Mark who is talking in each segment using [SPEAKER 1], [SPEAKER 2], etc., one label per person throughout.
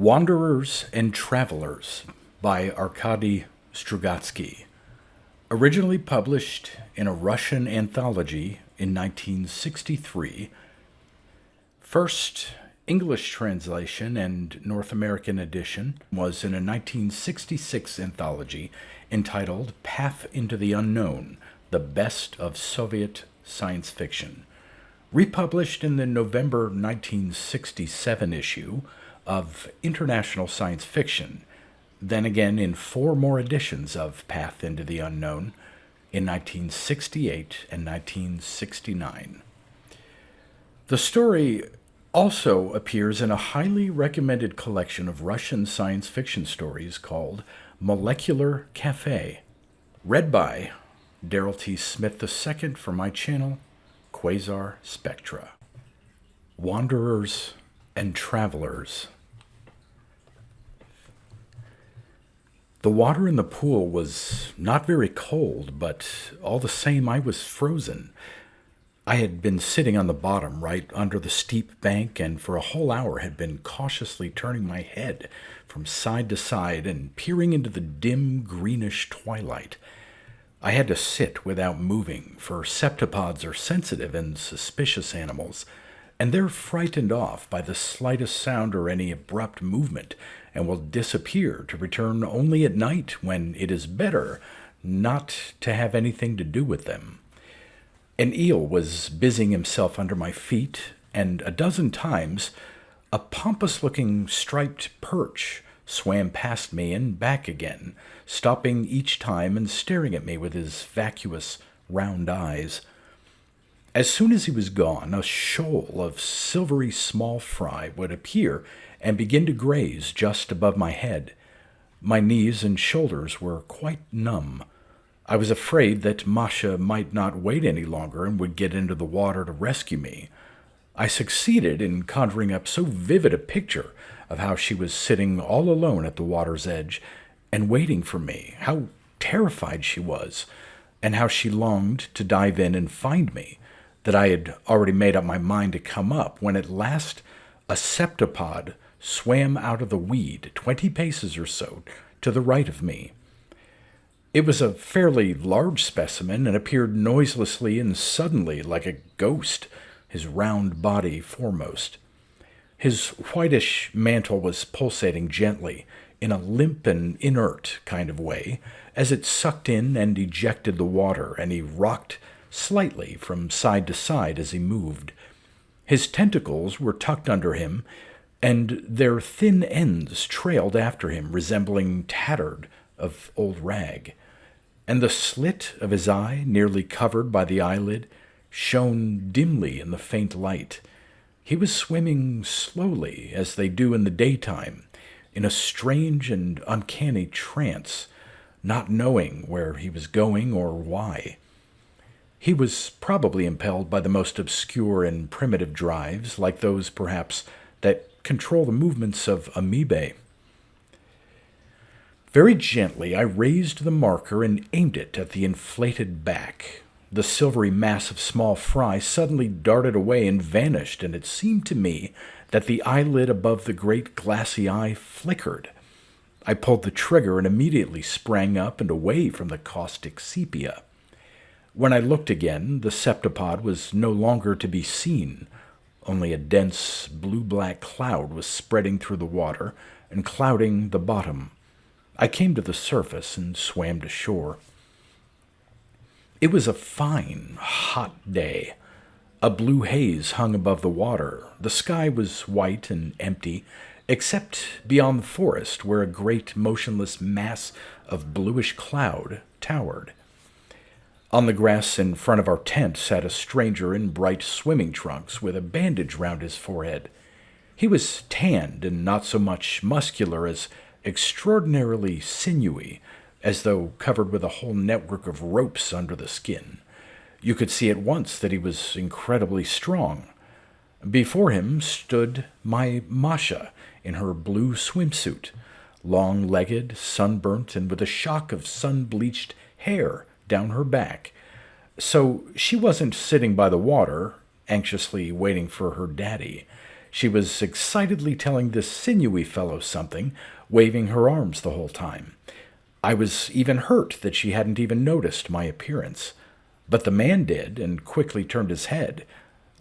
[SPEAKER 1] Wanderers and Travelers by Arkady Strugatsky. Originally published in a Russian anthology in 1963, first English translation and North American edition was in a 1966 anthology entitled Path into the Unknown, the Best of Soviet Science Fiction, republished in the November 1967 issue of International Science Fiction, then again in 4 more editions of Path into the Unknown in 1968 and 1969. The story also appears in a highly recommended collection of Russian science fiction stories called Molecular Cafe, read by Daryl T. Smith II for my channel, Quasar Spectra. Wanderers and Travelers. The water in the pool was not very cold, but all the same I was frozen. I had been sitting on the bottom right under the steep bank and for a whole hour had been cautiously turning my head from side to side and peering into the dim greenish twilight. I had to sit without moving, for septopods are sensitive and suspicious animals, and they're frightened off by the slightest sound or any abrupt movement, and will disappear to return only at night when it is better not to have anything to do with them. An eel was busying himself under my feet, and a dozen times a pompous-looking striped perch swam past me and back again, stopping each time and staring at me with his vacuous, round eyes. As soon as he was gone, a shoal of silvery small fry would appear and begin to graze just above my head. My knees and shoulders were quite numb. I was afraid that Masha might not wait any longer and would get into the water to rescue me. I succeeded in conjuring up so vivid a picture of how she was sitting all alone at the water's edge and waiting for me, how terrified she was, and how she longed to dive in and find me, that I had already made up my mind to come up, when at last a septopod swam out of the weed 20 paces or so to the right of me. It was a fairly large specimen and appeared noiselessly and suddenly like a ghost, his round body foremost. His whitish mantle was pulsating gently, in a limp and inert kind of way, as it sucked in and ejected the water, and he rocked slightly from side to side as he moved. His tentacles were tucked under him, and their thin ends trailed after him, resembling tattered of old rag. And the slit of his eye, nearly covered by the eyelid, shone dimly in the faint light. He was swimming slowly, as they do in the daytime, in a strange and uncanny trance, not knowing where he was going or why. He was probably impelled by the most obscure and primitive drives, like those, perhaps, that control the movements of amoebae. Very gently I raised the marker and aimed it at the inflated back. The silvery mass of small fry suddenly darted away and vanished, and it seemed to me that the eyelid above the great glassy eye flickered. I pulled the trigger and immediately sprang up and away from the caustic sepia. When I looked again, the septopod was no longer to be seen. Only a dense blue-black cloud was spreading through the water and clouding the bottom. I came to the surface and swam to shore. It was a fine, hot day. A blue haze hung above the water. The sky was white and empty, except beyond the forest, where a great motionless mass of bluish cloud towered. On the grass in front of our tent sat a stranger in bright swimming trunks with a bandage round his forehead. He was tanned and not so much muscular as extraordinarily sinewy, as though covered with a whole network of ropes under the skin. You could see at once that he was incredibly strong. Before him stood my Masha in her blue swimsuit, long-legged, sunburnt, and with a shock of sun-bleached hair down her back. So she wasn't sitting by the water, anxiously waiting for her daddy. She was excitedly telling this sinewy fellow something, waving her arms the whole time. I was even hurt that she hadn't even noticed my appearance. But the man did, and quickly turned his head,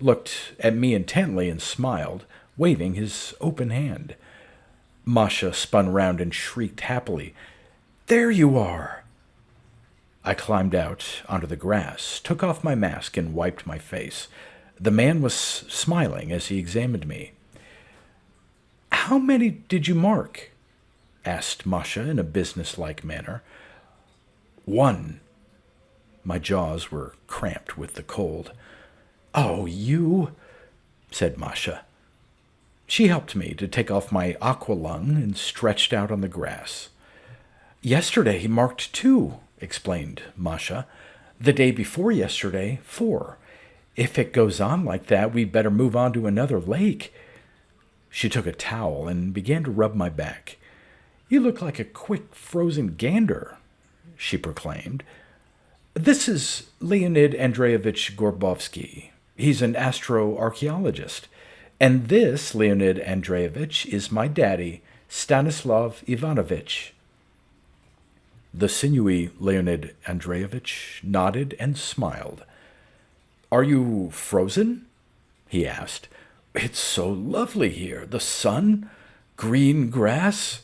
[SPEAKER 1] looked at me intently and smiled, waving his open hand. Masha spun round and shrieked happily, "There you are!" I climbed out onto the grass, took off my mask, and wiped my face. The man was smiling as he examined me. "How many did you mark?" asked Masha in a businesslike manner. "One." My jaws were cramped with the cold. "Oh, you," said Masha. She helped me to take off my aqualung and stretched out on the grass. "Yesterday he marked 2, explained Masha. "The day before yesterday, 4. If it goes on like that, we'd better move on to another lake." She took a towel and began to rub my back. "You look like a quick frozen gander," she proclaimed. "This is Leonid Andreevich Gorbovsky. He's an astroarchaeologist. And this, Leonid Andreevich, is my daddy, Stanislav Ivanovich." The sinewy Leonid Andreevich nodded and smiled. "Are you frozen?" he asked. "It's so lovely here. The sun, green grass."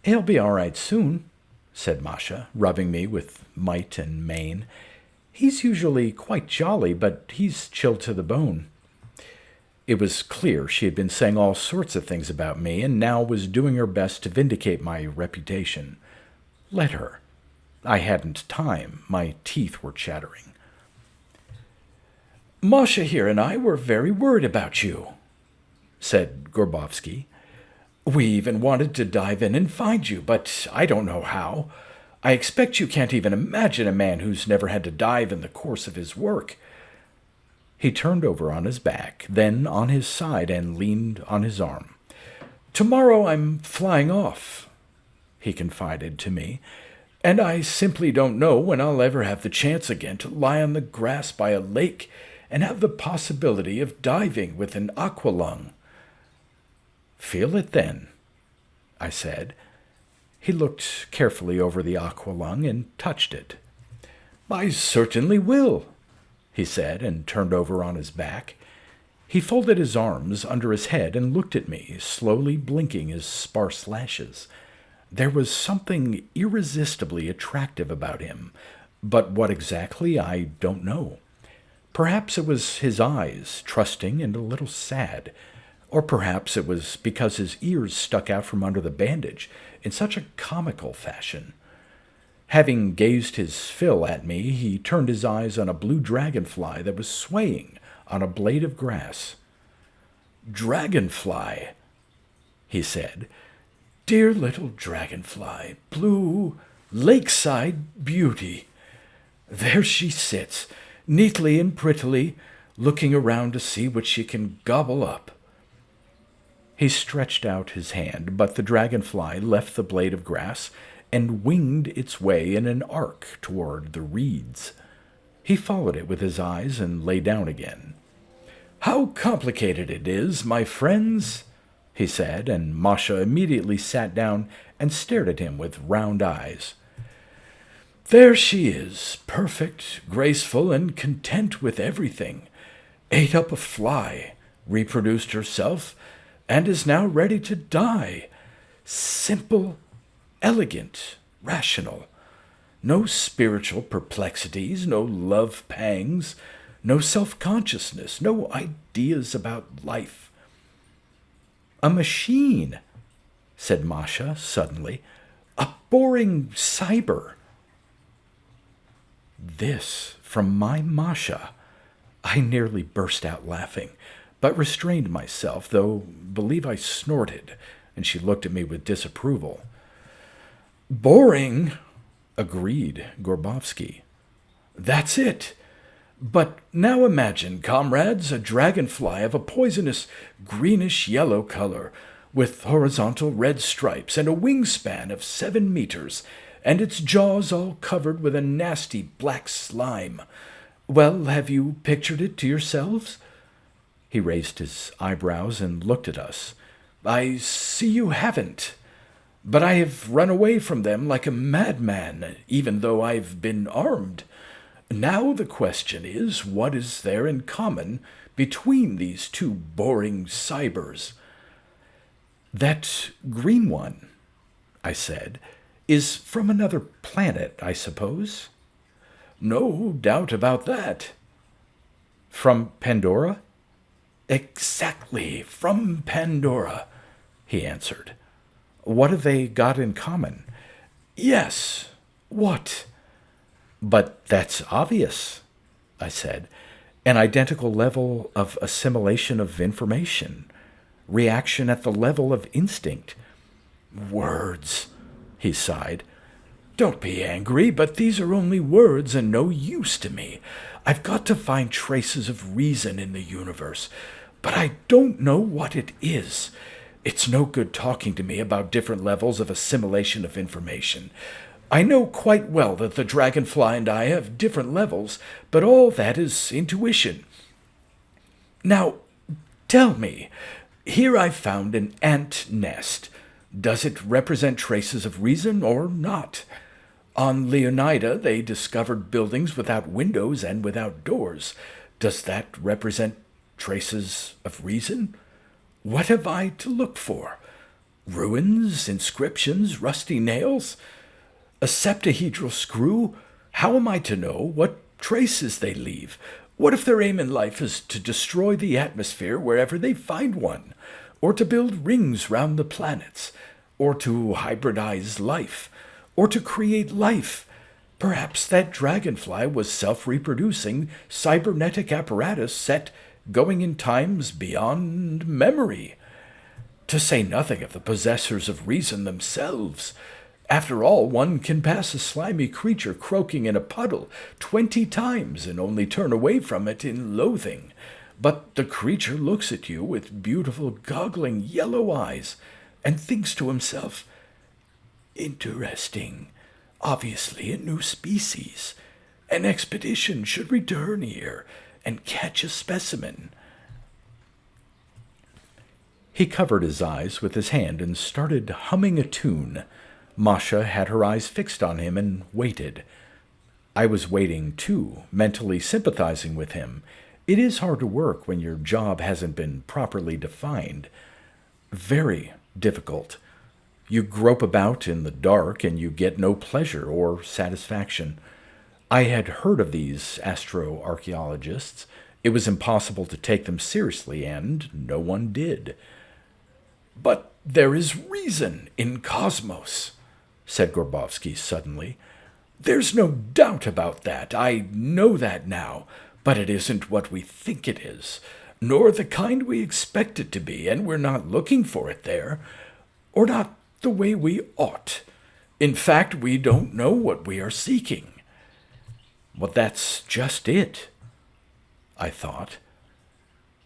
[SPEAKER 1] "He'll be all right soon," said Masha, rubbing me with might and main. "He's usually quite jolly, but he's chilled to the bone." It was clear she had been saying all sorts of things about me, and now was doing her best to vindicate my reputation. Let her. I hadn't time. My teeth were chattering. "Masha here and I were very worried about you," said Gorbovsky. "We even wanted to dive in and find you, but I don't know how. I expect you can't even imagine a man who's never had to dive in the course of his work." He turned over on his back, then on his side, and leaned on his arm. "Tomorrow I'm flying off," he confided to me, "and I simply don't know when I'll ever have the chance again to lie on the grass by a lake and have the possibility of diving with an aqualung." "Feel it, then," I said. He looked carefully over the aqualung and touched it. "I certainly will," he said, and turned over on his back. He folded his arms under his head and looked at me, slowly blinking his sparse lashes. There was something irresistibly attractive about him, but what exactly, I don't know. Perhaps it was his eyes, trusting and a little sad, or perhaps it was because his ears stuck out from under the bandage in such a comical fashion. Having gazed his fill at me, he turned his eyes on a blue dragonfly that was swaying on a blade of grass. "Dragonfly," he said. "Dear little dragonfly, blue, lakeside beauty. There she sits, neatly and prettily, looking around to see what she can gobble up." He stretched out his hand, but the dragonfly left the blade of grass and winged its way in an arc toward the reeds. He followed it with his eyes and lay down again. "How complicated it is, my friends," he said, and Masha immediately sat down and stared at him with round eyes. "There she is, perfect, graceful, and content with everything. Ate up a fly, reproduced herself, and is now ready to die. Simple, elegant, rational. No spiritual perplexities, no love pangs, no self-consciousness, no ideas about life." "A machine," said Masha suddenly. "A boring cyber." This from my Masha. I nearly burst out laughing, but restrained myself, though believe I snorted, and she looked at me with disapproval. "Boring," agreed Gorbovsky. "That's it. But now imagine, comrades, a dragonfly of a poisonous greenish-yellow color, with horizontal red stripes and a wingspan of 7 meters, and its jaws all covered with a nasty black slime. Well, have you pictured it to yourselves?" He raised his eyebrows and looked at us. "I see you haven't. But I have run away from them like a madman, even though I've been armed. Now the question is, what is there in common between these two boring cybers?" "That green one," I said, "is from another planet, I suppose?" "No doubt about that." "From Pandora?" "Exactly, from Pandora," he answered. "What have they got in common?" "Yes, what?" "But that's obvious," I said. "An identical level of assimilation of information. Reaction at the level of instinct." "Words," he sighed. "Don't be angry, but these are only words and no use to me. I've got to find traces of reason in the universe, but I don't know what it is. It's no good talking to me about different levels of assimilation of information. I know quite well that the dragonfly and I have different levels, but all that is intuition. Now, tell me, here I found an ant nest. Does it represent traces of reason or not? On Leonida, they discovered buildings without windows and without doors. Does that represent traces of reason? What have I to look for? Ruins, inscriptions, rusty nails? A septahedral screw? How am I to know what traces they leave? What if their aim in life is to destroy the atmosphere wherever they find one? Or to build rings round the planets? Or to hybridize life? Or to create life? Perhaps that dragonfly was self-reproducing cybernetic apparatus set going in times beyond memory. To say nothing of the possessors of reason themselves. After all, one can pass a slimy creature croaking in a puddle 20 times and only turn away from it in loathing. But the creature looks at you with beautiful, goggling yellow eyes and thinks to himself, "Interesting. Obviously a new species. An expedition should return here and catch a specimen." He covered his eyes with his hand and started humming a tune. Masha had her eyes fixed on him and waited. I was waiting, too, mentally sympathizing with him. It is hard to work when your job hasn't been properly defined. Very difficult. You grope about in the dark and you get no pleasure or satisfaction. I had heard of these astroarchaeologists. It was impossible to take them seriously, and no one did. "But there is reason in cosmos," said Gorbovsky suddenly. "There's no doubt about that. I know that now. But it isn't what we think it is, nor the kind we expect it to be, and we're not looking for it there, or not the way we ought. In fact, we don't know what we are seeking." "Well, that's just it," I thought.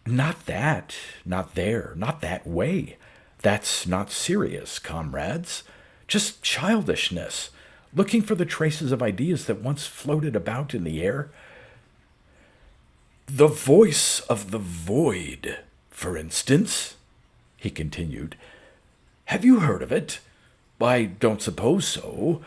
[SPEAKER 1] "Not that, not there, not that way. That's not serious, comrades. Just childishness, looking for the traces of ideas that once floated about in the air. The voice of the void, for instance," he continued. "Have you heard of it? I don't suppose so.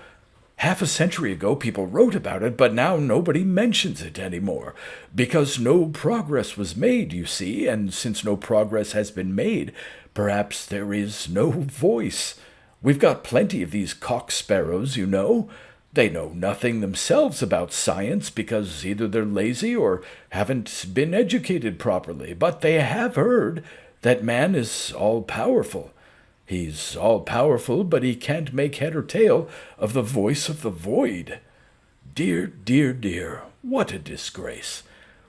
[SPEAKER 1] Half a century ago people wrote about it, but now nobody mentions it anymore, because no progress was made, you see, and since no progress has been made, perhaps there is no voice. We've got plenty of these cock sparrows, you know. They know nothing themselves about science because either they're lazy or haven't been educated properly, but they have heard that man is all-powerful. He's all-powerful, but he can't make head or tail of the voice of the void. Dear, dear, dear, what a disgrace.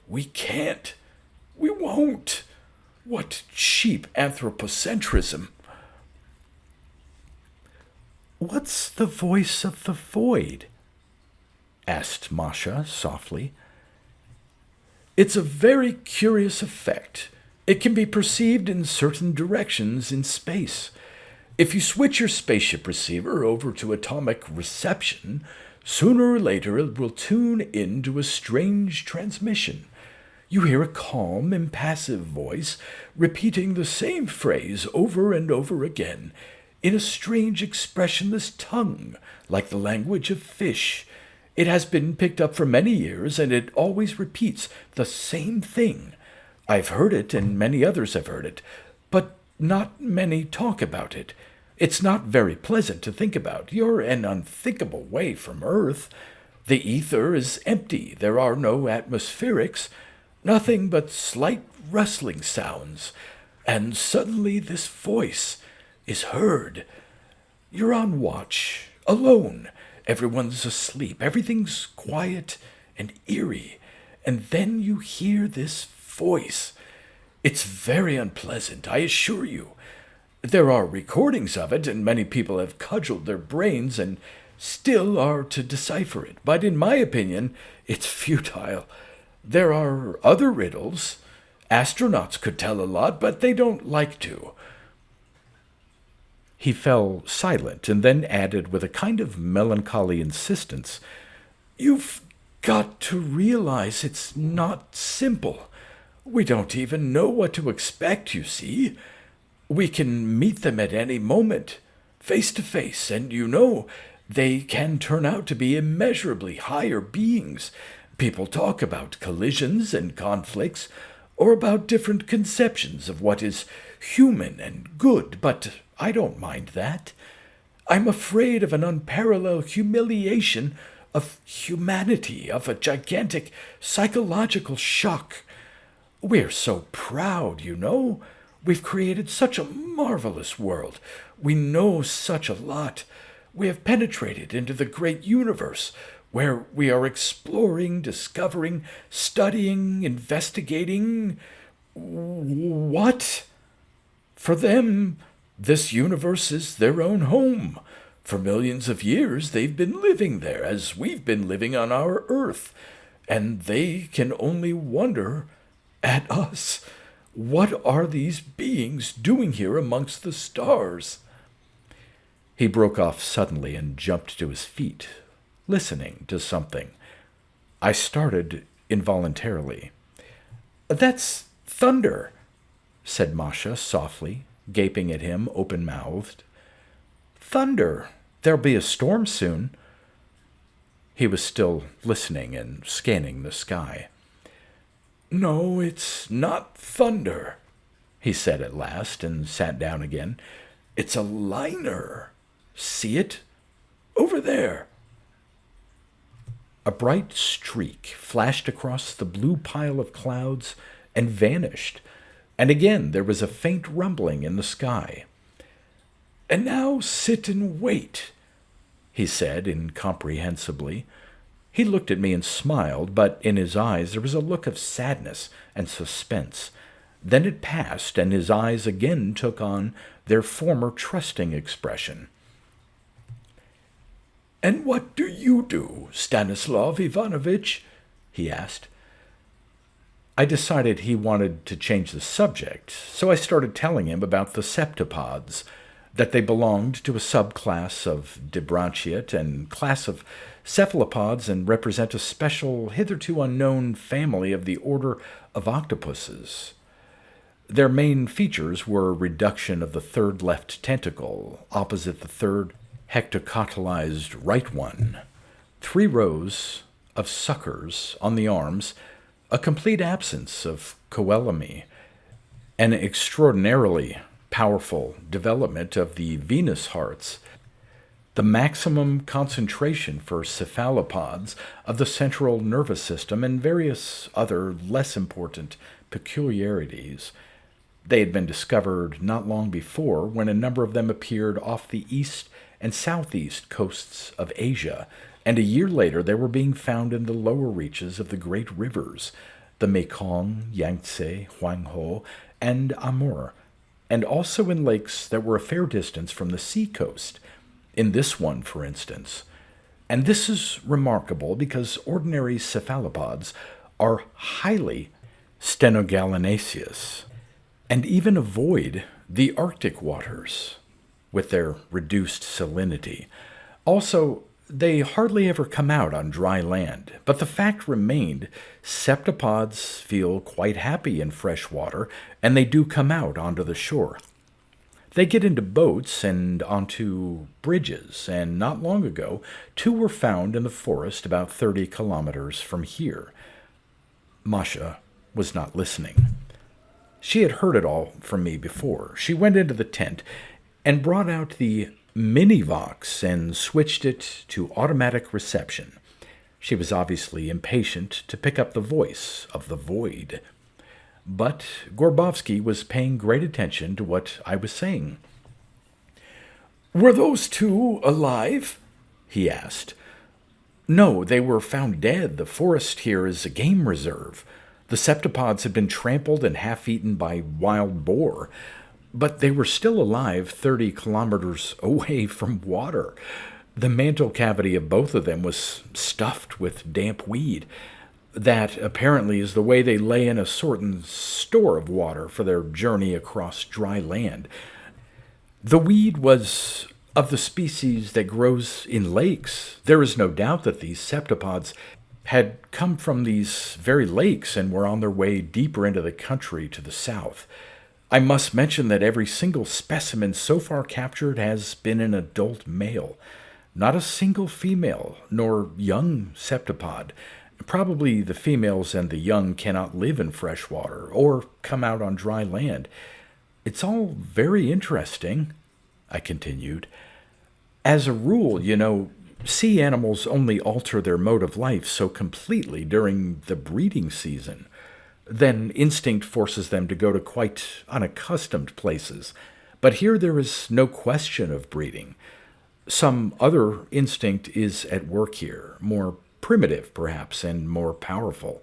[SPEAKER 1] We can't. We won't. What cheap anthropocentrism." "What's the voice of the void?" asked Masha softly. "It's a very curious effect. It can be perceived in certain directions in space. If you switch your spaceship receiver over to atomic reception, sooner or later it will tune into a strange transmission. You hear a calm, impassive voice repeating the same phrase over and over again in a strange, expressionless tongue, like the language of fish. It has been picked up for many years, and it always repeats the same thing. I've heard it, and many others have heard it, but not many talk about it. It's not very pleasant to think about. You're an unthinkable way from Earth. The ether is empty. There are no atmospherics, nothing but slight rustling sounds. And suddenly this voice is heard. You're on watch, alone. Everyone's asleep. Everything's quiet and eerie. And then you hear this voice. It's very unpleasant, I assure you. There are recordings of it, and many people have cudgeled their brains and still are to decipher it. But in my opinion, it's futile. There are other riddles. Astronauts could tell a lot, but they don't like to. He fell silent and then added with a kind of melancholy insistence, "You've got to realize it's not simple. We don't even know what to expect, you see. We can meet them at any moment, face to face, and they can turn out to be immeasurably higher beings. People talk about collisions and conflicts, or about different conceptions of what is human and good, but I don't mind that. I'm afraid of an unparalleled humiliation of humanity, of a gigantic psychological shock. We're so proud, We've created such a marvelous world. We know such a lot. We have penetrated into the great universe, where we are exploring, discovering, studying, investigating. What? For them, this universe is their own home. For millions of years, they've been living there, as we've been living on our Earth, and they can only wonder at us. What are these beings doing here amongst the stars?" He broke off suddenly and jumped to his feet, listening to something. I started involuntarily. "That's thunder," said Masha softly, gaping at him open-mouthed. "Thunder. There'll be a storm soon." He was still listening and scanning the sky. "No, it's not thunder," he said at last, and sat down again. "It's a liner. See it? Over there." A bright streak flashed across the blue pile of clouds and vanished, and again there was a faint rumbling in the sky. "And now sit and wait," he said incomprehensibly. He looked at me and smiled, but in his eyes there was a look of sadness and suspense. Then it passed, and his eyes again took on their former trusting expression. "And what do you do, Stanislav Ivanovich?" he asked. I decided he wanted to change the subject, so I started telling him about the septopods, that they belonged to a subclass of dibranchiate and class of cephalopods and represent a special, hitherto unknown family of the order of octopuses. Their main features were a reduction of the third left tentacle opposite the third hectocotylized right one, 3 rows of suckers on the arms, a complete absence of coelome, an extraordinarily powerful development of the venous hearts, the maximum concentration for cephalopods of the central nervous system, and various other less important peculiarities. They had been discovered not long before, when a number of them appeared off the east and southeast coasts of Asia, and a year later they were being found in the lower reaches of the great rivers, the Mekong, Yangtze, Huanghe, and Amur, and also in lakes that were a fair distance from the sea coast, in this one, for instance. And this is remarkable because ordinary cephalopods are highly stenogallinaceous, and even avoid the Arctic waters with their reduced salinity. Also, They hardly ever come out on dry land, but the fact remained septopods feel quite happy in fresh water, and they do come out onto the shore. They get into boats and onto bridges, and not long ago, two were found in the forest about 30 kilometers from here. Masha was not listening. She had heard it all from me before. She went into the tent and brought out the Minivox and switched it to automatic reception. She was obviously impatient to pick up the voice of the void. But Gorbovsky was paying great attention to what I was saying. "Were those two alive?" he asked. "No, they were found dead. The forest here is a game reserve. The septopods had been trampled and half-eaten by wild boar. But they were still alive 30 kilometers away from water. The mantle cavity of both of them was stuffed with damp weed. That apparently is the way they lay in a certain store of water for their journey across dry land. The weed was of the species that grows in lakes. There is no doubt that these septopods had come from these very lakes and were on their way deeper into the country to the south. I must mention that every single specimen so far captured has been an adult male. Not a single female, nor young septopod. Probably the females and the young cannot live in fresh water or come out on dry land. It's all very interesting," I continued. "As a rule, sea animals only alter their mode of life so completely during the breeding season. Then instinct forces them to go to quite unaccustomed places. But here there is no question of breeding. Some other instinct is at work here, more primitive perhaps and more powerful.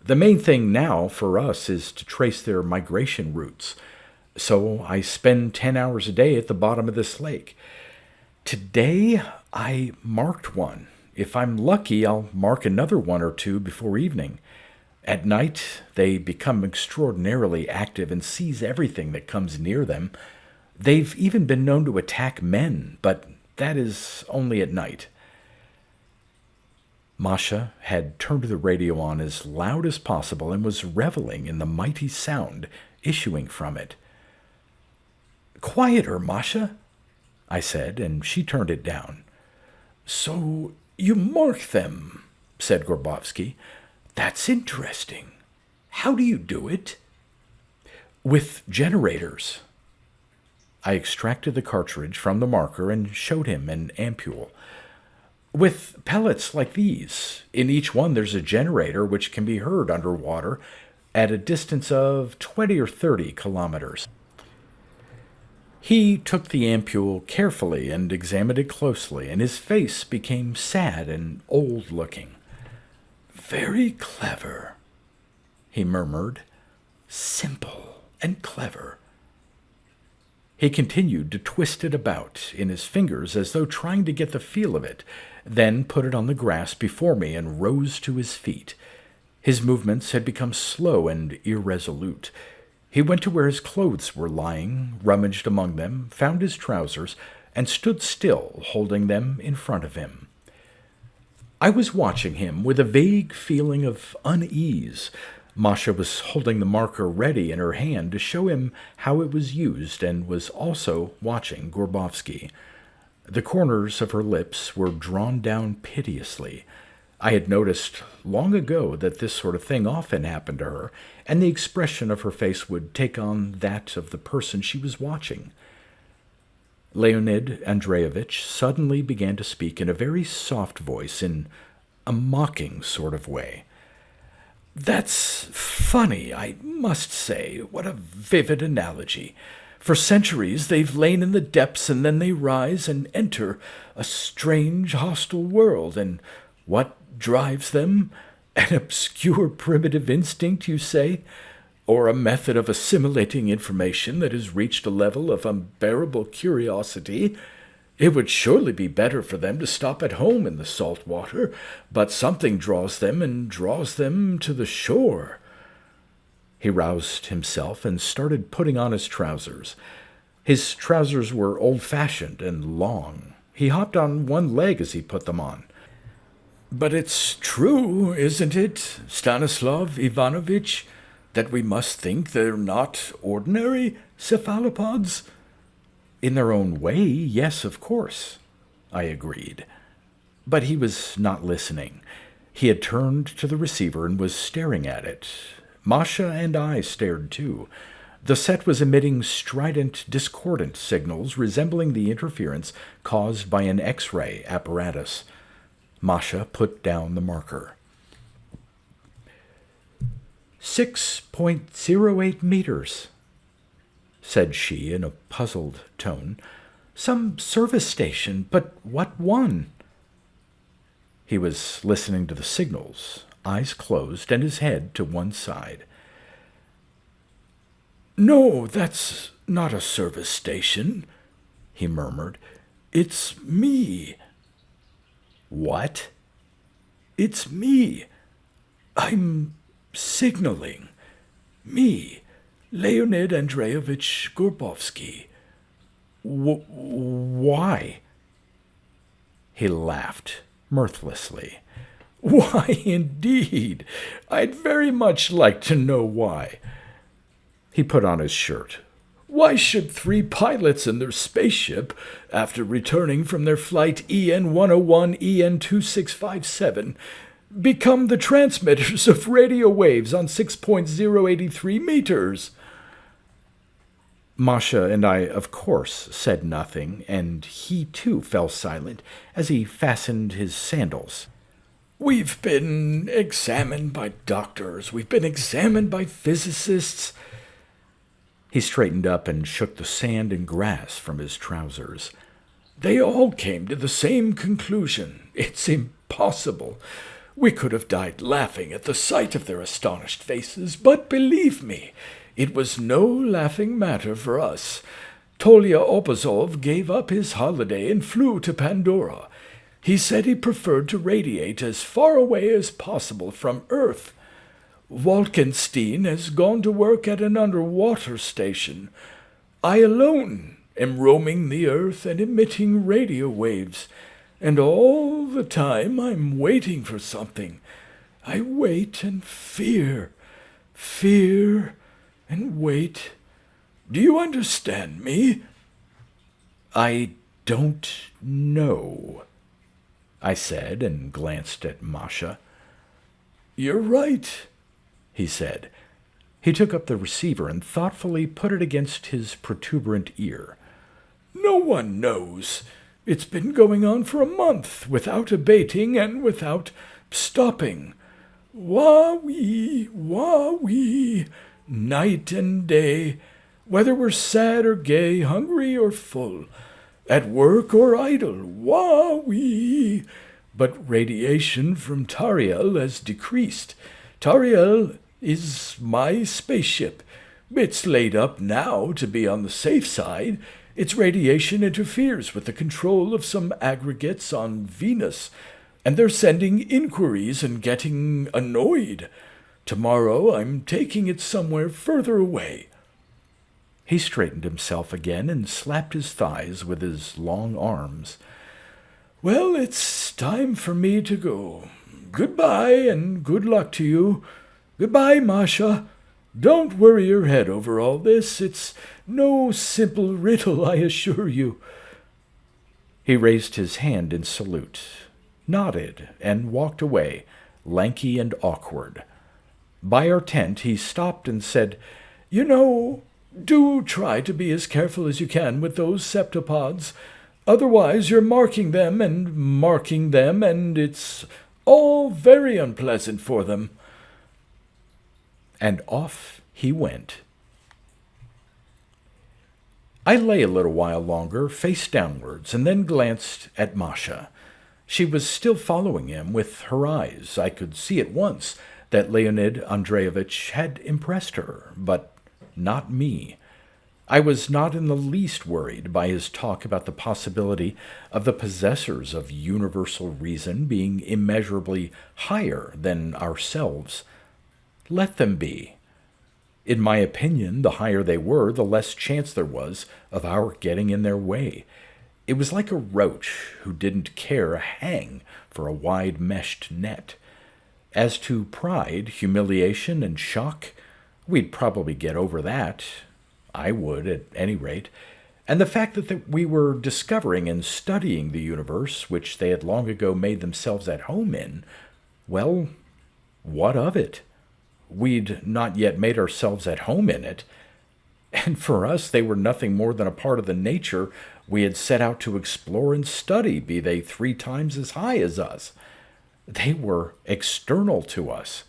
[SPEAKER 1] The main thing now for us is to trace their migration routes. So I spend 10 hours a day at the bottom of this lake. Today I marked one. If I'm lucky, I'll mark another one or two before evening. At night, they become extraordinarily active and seize everything that comes near them. They've even been known to attack men, but that is only at night." Masha had turned the radio on as loud as possible and was reveling in the mighty sound issuing from it. "Quieter, Masha," I said, and she turned it down. "So you mark them," said Gorbovsky. "That's interesting. How do you do it?" "With generators." I extracted the cartridge from the marker and showed him an ampule. "With pellets like these. In each one there's a generator which can be heard underwater at a distance of 20 or 30 kilometers." He took the ampule carefully and examined it closely, and his face became sad and old-looking. "Very clever," he murmured. "Simple and clever." He continued to twist it about in his fingers as though trying to get the feel of it, then put it on the grass before me and rose to his feet. His movements had become slow and irresolute. He went to where his clothes were lying, rummaged among them, found his trousers, and stood still, holding them in front of him. I was watching him with a vague feeling of unease. Masha was holding the marker ready in her hand to show him how it was used and was also watching Gorbovsky. The corners of her lips were drawn down piteously. I had noticed long ago that this sort of thing often happened to her, and the expression of her face would take on that of the person she was watching. Leonid Andreevich suddenly began to speak in a very soft voice, in a mocking sort of way. "That's funny, I must say. What a vivid analogy. For centuries they've lain in the depths, and then they rise and enter a strange, hostile world. And what drives them? An obscure primitive instinct, you say? Or a method of assimilating information that has reached a level of unbearable curiosity? It would surely be better for them to stop at home in the salt water, but something draws them and draws them to the shore." He roused himself and started putting on his trousers. His trousers were old-fashioned and long. He hopped on one leg as he put them on. But it's true, isn't it, Stanislav Ivanovitch, that we must think they're not ordinary cephalopods? In their own way, yes, of course, I agreed. But he was not listening. He had turned to the receiver and was staring at it. Masha and I stared too. The set was emitting strident, discordant signals resembling the interference caused by an X-ray apparatus. Masha put down the marker. 6.08 meters, said she in a puzzled tone. Some service station, but what one? He was listening to the signals, eyes closed and his head to one side. No, that's not a service station, he murmured. It's me. What? It's me. I'm signaling. Me, Leonid Andreevich Gorbovsky. Why? He laughed mirthlessly. Why, indeed? I'd very much like to know why. He put on his shirt. Why should 3 pilots in their spaceship, after returning from their flight EN-101 EN-2657, become the transmitters of radio waves on 6.083 meters? Masha and I, of course, said nothing, and he too fell silent as he fastened his sandals. We've been examined by doctors. We've been examined by physicists. He straightened up and shook the sand and grass from his trousers. They all came to the same conclusion. It's impossible. We could have died laughing at the sight of their astonished faces, but believe me, it was no laughing matter for us. Tolya Obazov gave up his holiday and flew to Pandora. He said he preferred to radiate as far away as possible from Earth. Walkenstein has gone to work at an underwater station. I alone am roaming the Earth and emitting radio waves, and all the time I'm waiting for something. I wait and fear and wait. Do you understand me? I don't know, I said and glanced at Masha. You're right, he said. He took up the receiver and thoughtfully put it against his protuberant ear. No one knows. It's been going on for a month, without abating and without stopping. Wah-wee, wah-wee, night and day, whether we're sad or gay, hungry or full, at work or idle, wah-wee. But radiation from Tariel has decreased. Tariel is my spaceship. It's laid up now to be on the safe side. Its radiation interferes with the control of some aggregates on Venus, and they're sending inquiries and getting annoyed. Tomorrow I'm taking it somewhere further away. He straightened himself again and slapped his thighs with his long arms. Well, it's time for me to go. Goodbye, and good luck to you. Goodbye, Masha. Don't worry your head over all this. It's no simple riddle, I assure you. He raised his hand in salute, nodded, and walked away, lanky and awkward. By our tent he stopped and said, You know, do try to be as careful as you can with those septopods. Otherwise you're marking them, and it's all very unpleasant for them. And off he went. I lay a little while longer, face downwards, and then glanced at Masha. She was still following him with her eyes. I could see at once that Leonid Andreevich had impressed her, but not me. I was not in the least worried by his talk about the possibility of the possessors of universal reason being immeasurably higher than ourselves. Let them be. In my opinion, the higher they were, the less chance there was of our getting in their way. It was like a roach who didn't care a hang for a wide meshed net. As to pride, humiliation, and shock, we'd probably get over that. I would, at any rate. And the fact that we were discovering and studying the universe, which they had long ago made themselves at home in, well, what of it? We'd not yet made ourselves at home in it, and for us they were nothing more than a part of the nature we had set out to explore and study, be they 3 times as high as us. They were external to us.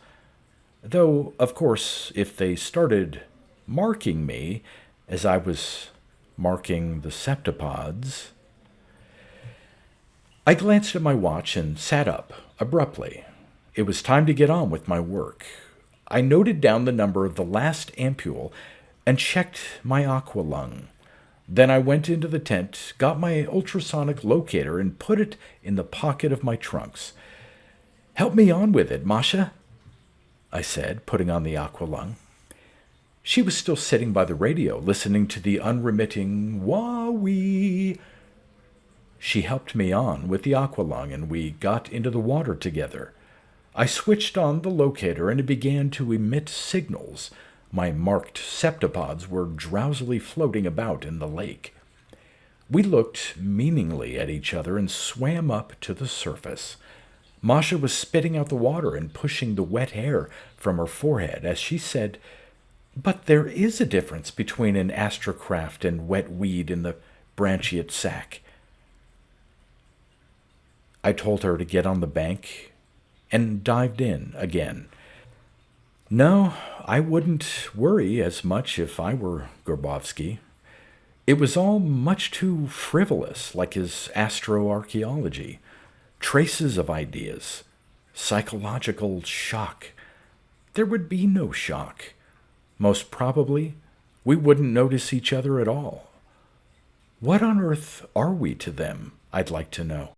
[SPEAKER 1] Though, of course, if they started marking me as I was marking the septopods. I glanced at my watch and sat up abruptly. It was time to get on with my work. I noted down the number of the last ampule and checked my aqua lung. Then I went into the tent, got my ultrasonic locator, and put it in the pocket of my trunks. "Help me on with it, Masha," I said, putting on the aqua lung. She was still sitting by the radio, listening to the unremitting wah-wee. She helped me on with the aqua lung, and we got into the water together. I switched on the locator, and it began to emit signals. My marked septopods were drowsily floating about in the lake. We looked meaningly at each other and swam up to the surface. Masha was spitting out the water and pushing the wet hair from her forehead as she said, "But there is a difference between an astrocraft and wet weed in the branchiate sac." I told her to get on the bank and dived in again. No, I wouldn't worry as much if I were Grabowski. It was all much too frivolous, like his astroarchaeology. Traces of ideas. Psychological shock. There would be no shock. Most probably, we wouldn't notice each other at all. What on earth are we to them, I'd like to know?